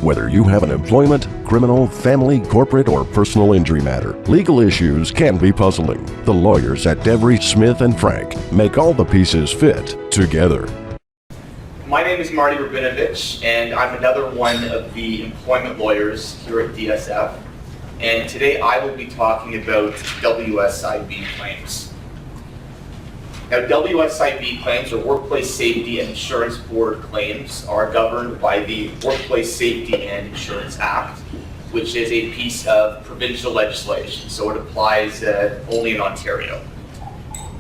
Whether you have an employment, criminal, family, corporate, or personal injury matter, legal issues can be puzzling. The lawyers at Devry, Smith & Frank make all the pieces fit together. My name is Marty Rabinovitch, and I'm another one of the employment lawyers here at DSF. And today I will be talking about WSIB claims. Now, WSIB claims, or Workplace Safety and Insurance Board claims, are governed by the Workplace Safety and Insurance Act, which is a piece of provincial legislation, so it applies only in Ontario.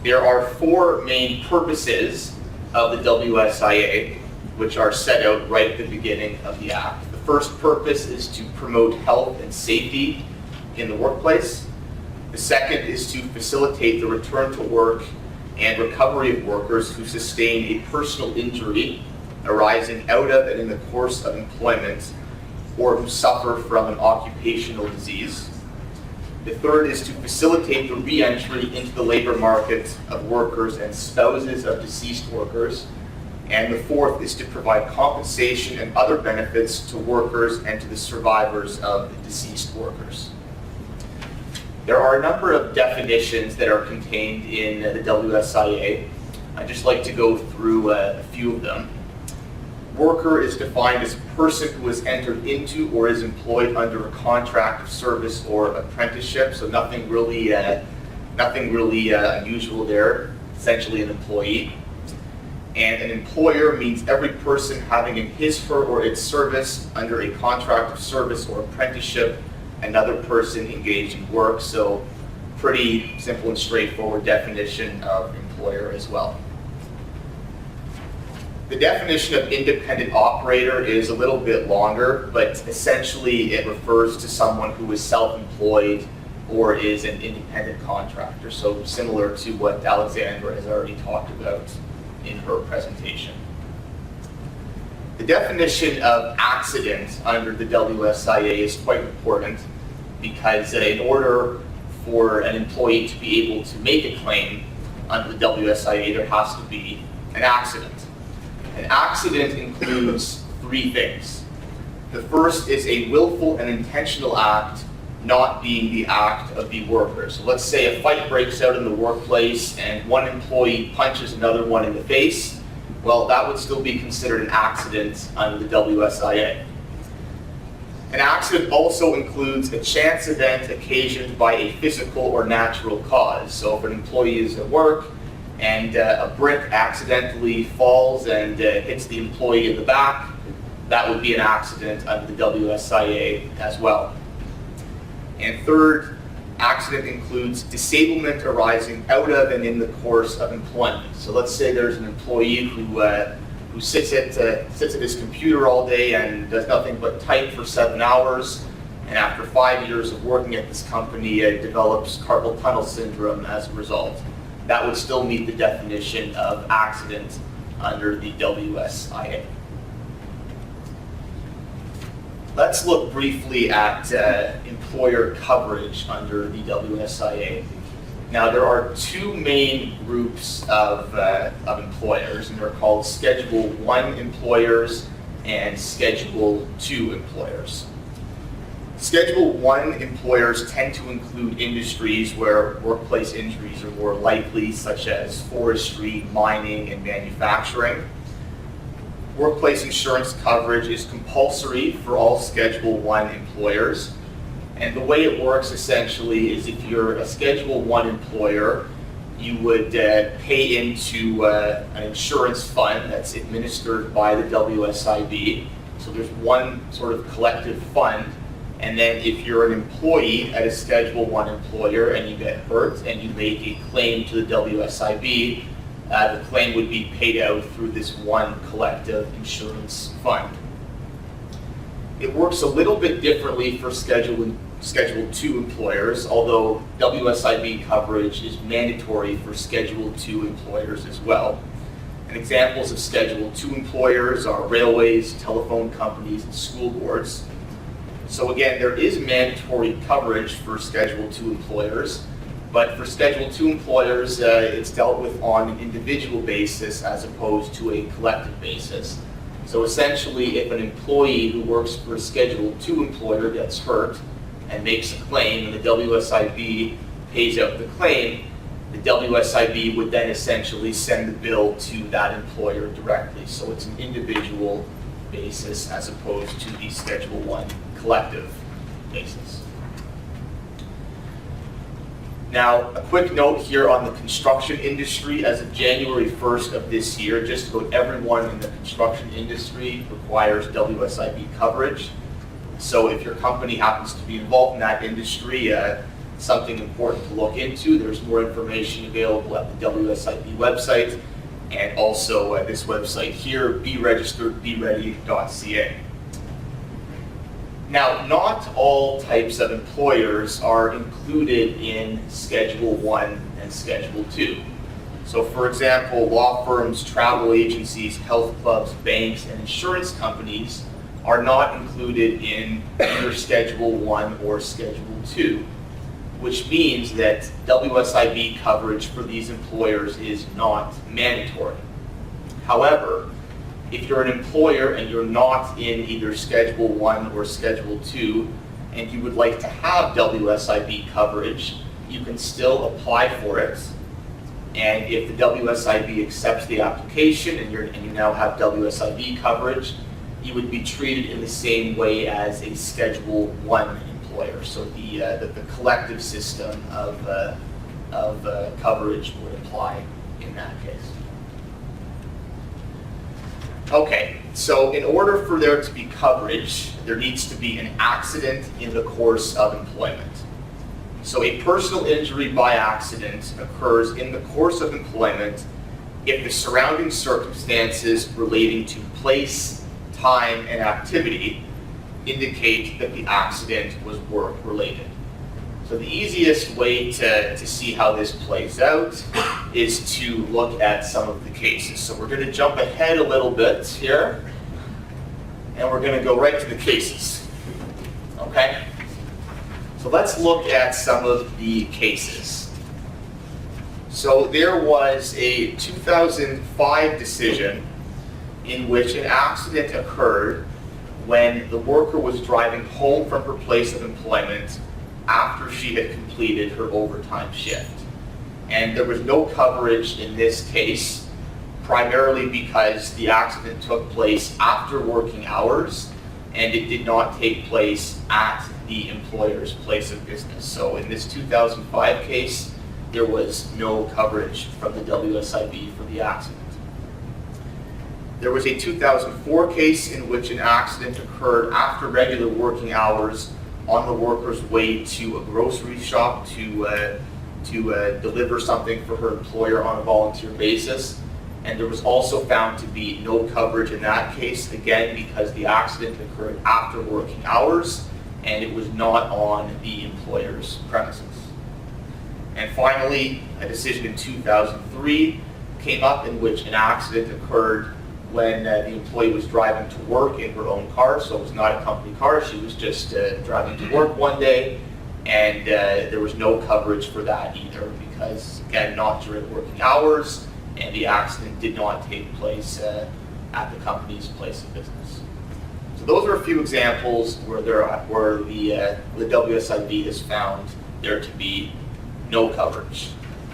There are four main purposes of the WSIA, which are set out right at the beginning of the Act. The first purpose is to promote health and safety in the workplace. The second is to facilitate the return to work and recovery of workers who sustain a personal injury arising out of and in the course of employment or who suffer from an occupational disease. The third is to facilitate the reentry into the labor market of workers and spouses of deceased workers. And the fourth is to provide compensation and other benefits to workers and to the survivors of the deceased workers. There are a number of definitions that are contained in the WSIA. I'd just like to go through a few of them. Worker is defined as a person who has entered into or is employed under a contract of service or apprenticeship, so nothing really unusual there, essentially an employee. And an employer means every person having in his, her, or its service under a contract of service or apprenticeship another person engaged in work, so pretty simple and straightforward definition of employer as well. The definition of independent operator is a little bit longer, but essentially it refers to someone who is self-employed or is an independent contractor, so similar to what Alexandra has already talked about in her presentation. The definition of accident under the WSIA is quite important because in order for an employee to be able to make a claim under the WSIA, there has to be an accident. An accident includes three things. The first is a willful and intentional act not being the act of the worker. So let's say a fight breaks out in the workplace and one employee punches another one in the face. Well, that would still be considered an accident under the WSIA. An accident also includes a chance event occasioned by a physical or natural cause. So if an employee is at work and a brick accidentally falls and hits the employee in the back, that would be an accident under the WSIA as well. And third, accident includes disablement arising out of and in the course of employment. So let's say there's an employee who sits at his computer all day and does nothing but type for 7 hours, and after 5 years of working at this company, develops carpal tunnel syndrome as a result. That would still meet the definition of accident under the WSIA. Let's look briefly at employer coverage under the WSIA. Now, there are two main groups of employers, and they're called Schedule 1 employers and Schedule 2 employers. Schedule 1 employers tend to include industries where workplace injuries are more likely, such as forestry, mining, and manufacturing. Workplace insurance coverage is compulsory for all Schedule 1 employers. And the way it works essentially is if you're a Schedule 1 employer, you would pay into an insurance fund that's administered by the WSIB. So there's one sort of collective fund. And then if you're an employee at a Schedule 1 employer and you get hurt and you make a claim to the WSIB, the claim would be paid out through this one collective insurance fund. It works a little bit differently for Schedule 2 employers, although WSIB coverage is mandatory for Schedule 2 employers as well. And examples of Schedule 2 employers are railways, telephone companies, and school boards. So again, there is mandatory coverage for Schedule 2 employers, but for Schedule 2 employers, it's dealt with on an individual basis as opposed to a collective basis. So essentially, if an employee who works for a Schedule II employer gets hurt and makes a claim, and the WSIB pays out the claim, the WSIB would then essentially send the bill to that employer directly. So it's an individual basis as opposed to the Schedule I collective basis. Now, a quick note here on the construction industry. As of January 1st of this year, just about everyone in the construction industry requires WSIB coverage. So if your company happens to be involved in that industry, something important to look into. There's more information available at the WSIB website, and also this website here, beregisteredbeready.ca. Now, not all types of employers are included in Schedule I and Schedule II. So for example, law firms, travel agencies, health clubs, banks, and insurance companies are not included in either Schedule I or Schedule II, which means that WSIB coverage for these employers is not mandatory. However, if you're an employer and you're not in either Schedule I or Schedule II, and you would like to have WSIB coverage, you can still apply for it. And if the WSIB accepts the application and you now have WSIB coverage, you would be treated in the same way as a Schedule I employer. So the collective system of coverage would apply in that case. Okay, so in order for there to be coverage, there needs to be an accident in the course of employment. So a personal injury by accident occurs in the course of employment if the surrounding circumstances relating to place, time, and activity indicate that the accident was work-related. So the easiest way to see how this plays out is to look at some of the cases. So we're going to jump ahead a little bit here, and we're going to go right to the cases. Okay? So let's look at some of the cases. So there was a 2005 decision in which an accident occurred when the worker was driving home from her place of employment after she had completed her overtime shift. And there was no coverage in this case, primarily because the accident took place after working hours and it did not take place at the employer's place of business. So in this 2005 case, there was no coverage from the WSIB for the accident. There was a 2004 case in which an accident occurred after regular working hours on the worker's way to a grocery shop to deliver something for her employer on a volunteer basis. And there was also found to be no coverage in that case, again, because the accident occurred after working hours and it was not on the employer's premises. And finally, a decision in 2003 came up in which an accident occurred when the employee was driving to work in her own car. So it was not a company car, she was just driving to work one day, and there was no coverage for that either because, again, not during working hours, and the accident did not take place at the company's place of business. So those are a few examples where the WSIB has found there to be no coverage.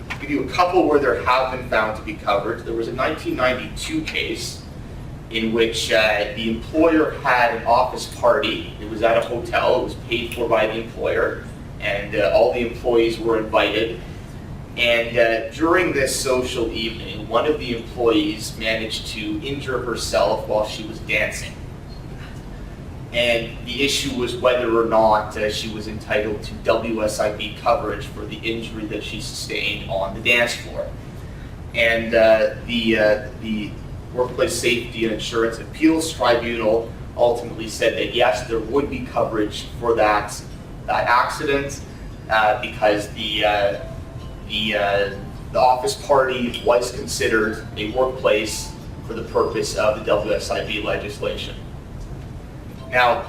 I'll give you a couple where there have been found to be covered. There was a 1992 case in which the employer had an office party. It was at a hotel. It was paid for by the employer, and all the employees were invited. And during this social evening, one of the employees managed to injure herself while she was dancing. And the issue was whether or not she was entitled to WSIB coverage for the injury that she sustained on the dance floor. And the Workplace Safety and Insurance Appeals Tribunal ultimately said that yes, there would be coverage for that accident because the office party was considered a workplace for the purpose of the WSIB legislation. Now,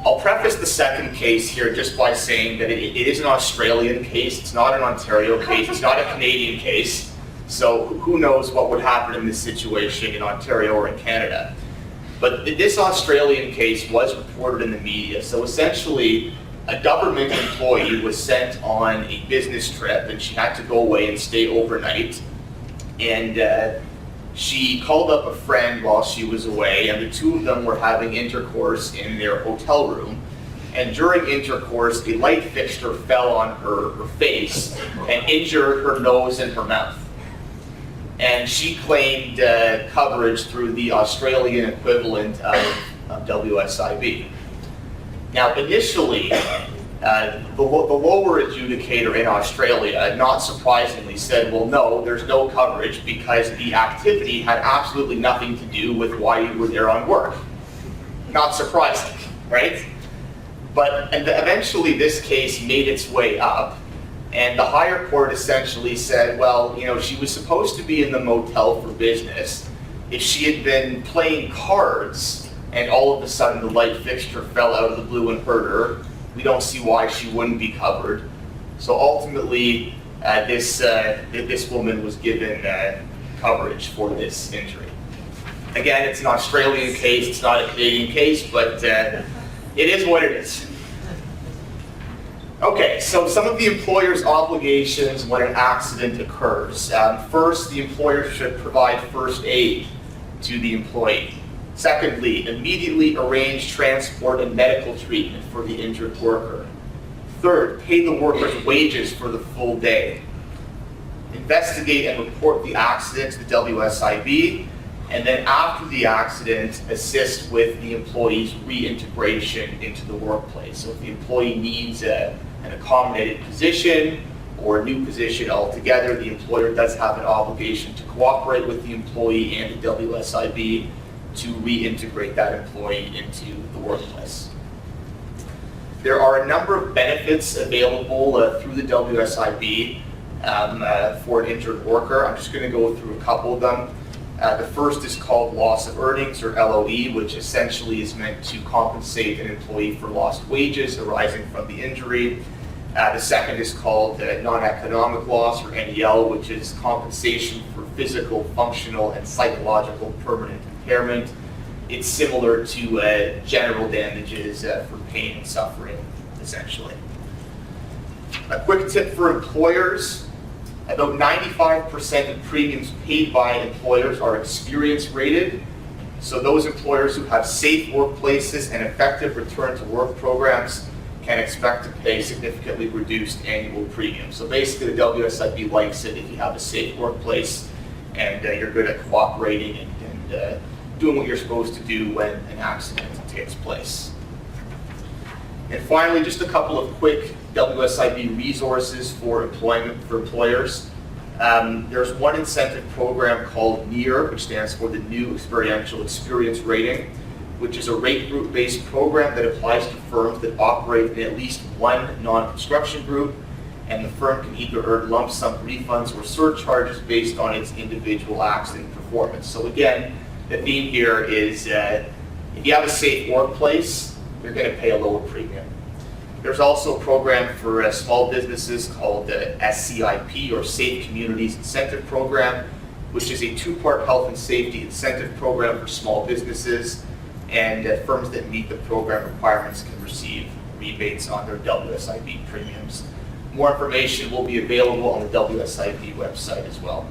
I'll preface the second case here just by saying that it is an Australian case, it's not an Ontario case, it's not a Canadian case, so who knows what would happen in this situation in Ontario or in Canada. But this Australian case was reported in the media. So essentially, a government employee was sent on a business trip, and she had to go away and stay overnight. And she called up a friend while she was away, and the two of them were having intercourse in their hotel room. And during intercourse, a light fixture fell on her face and injured her nose and her mouth. And she claimed coverage through the Australian equivalent of WSIB. Now, initially, the lower adjudicator in Australia, not surprisingly, said, well, no, there's no coverage because the activity had absolutely nothing to do with why you were there on work. Not surprising, right? But eventually this case made its way up, and the higher court essentially said, well, you know, she was supposed to be in the motel for business. If she had been playing cards and all of a sudden the light fixture fell out of the blue and hurt her, we don't see why she wouldn't be covered. So ultimately, this woman was given coverage for this injury. Again, it's an Australian case, it's not a Canadian case, but it is what it is. Okay, so some of the employer's obligations when an accident occurs. First, the employer should provide first aid to the employee. Secondly, immediately arrange transport and medical treatment for the injured worker. Third, pay the worker's wages for the full day. Investigate and report the accident to the WSIB. And then after the accident, assist with the employee's reintegration into the workplace. So if the employee needs an accommodated position or a new position altogether, the employer does have an obligation to cooperate with the employee and the WSIB to reintegrate that employee into the workplace. There are a number of benefits available through the WSIB for an injured worker. I'm just going to go through a couple of them. The first is called loss of earnings, or LOE, which essentially is meant to compensate an employee for lost wages arising from the injury. The second is called non-economic loss, or NEL, which is compensation for physical, functional, and psychological permanent impairment. It's similar to general damages for pain and suffering, essentially. A quick tip for employers. About 95% of premiums paid by employers are experience rated. So those employers who have safe workplaces and effective return to work programs can expect to pay significantly reduced annual premiums. So basically the WSIB likes it if you have a safe workplace and you're good at cooperating and doing what you're supposed to do when an accident takes place. And finally, just a couple of quick WSIB resources for employers. There's one incentive program called NEAR, which stands for the New Experiential Experience Rating, which is a rate group-based program that applies to firms that operate in at least one non-construction group, and the firm can either earn lump sum refunds or surcharges based on its individual accident performance. So again, the theme here is if you have a safe workplace, you're going to pay a lower premium. There's also a program for small businesses called the SCIP, or Safe Communities Incentive Program, which is a two-part health and safety incentive program for small businesses, and firms that meet the program requirements can receive rebates on their WSIB premiums. More information will be available on the WSIB website as well.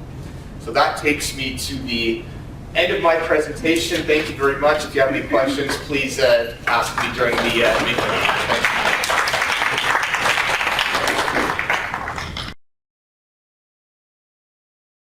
So that takes me to the end of my presentation. Thank you very much. If you have any questions, please ask me during the meeting. Thanks.